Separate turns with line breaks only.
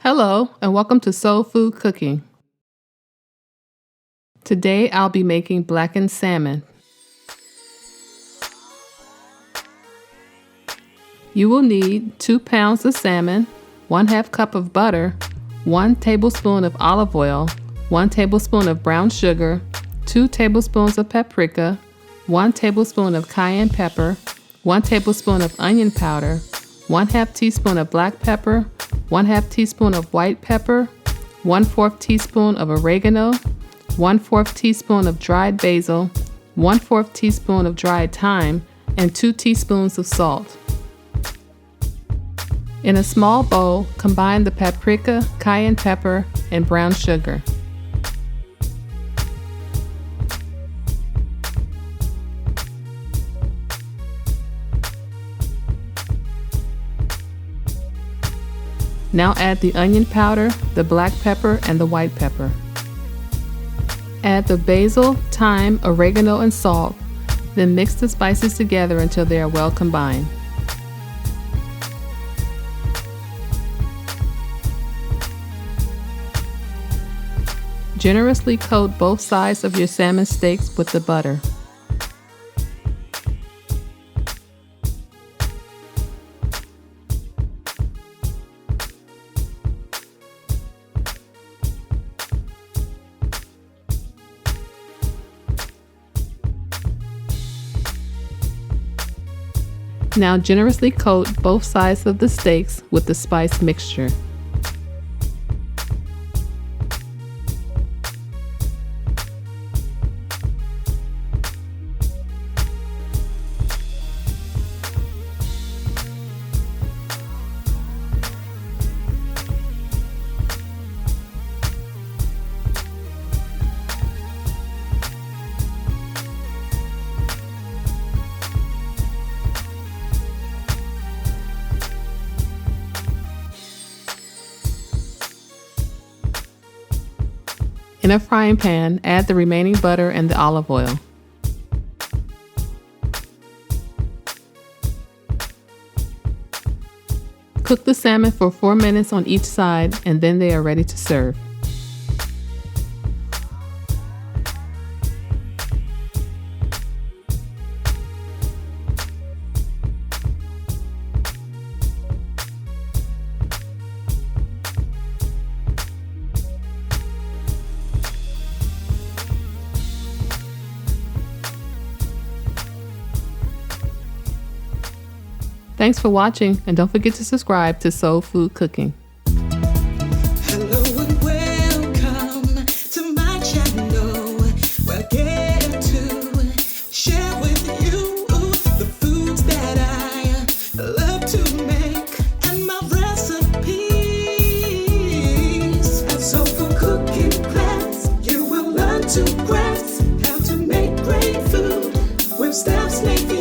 Hello, and welcome to Soul Food Cooking. Today I'll be making blackened salmon. You will need 2 pounds of salmon, 1/2 cup of butter, 1 tablespoon of olive oil, 1 tablespoon of brown sugar, 2 tablespoons of paprika, 1 tablespoon of cayenne pepper, 1 tablespoon of onion powder, 1/2 teaspoon of black pepper, 1/2 teaspoon of white pepper, 1/4 teaspoon of oregano, 1/4 teaspoon of dried basil, 1/4 teaspoon of dried thyme, and 2 teaspoons of salt. In a small bowl, combine the paprika, cayenne pepper, and brown sugar. Now add the onion powder, the black pepper, and the white pepper. Add the basil, thyme, oregano, and salt, then mix the spices together until they are well combined. Generously coat both sides of your salmon steaks with the butter. Now generously coat both sides of the steaks with the spice mixture. In a frying pan, add the remaining butter and the olive oil. Cook the salmon for 4 minutes on each side, and then they are ready to serve. Thanks for watching, and don't forget to subscribe to Soul Food Cooking.
Hello and welcome to my channel, where I get to share with you the foods that I love to make and my recipes. At Soul Food Cooking class, you will learn to grasp how to make great food with steps made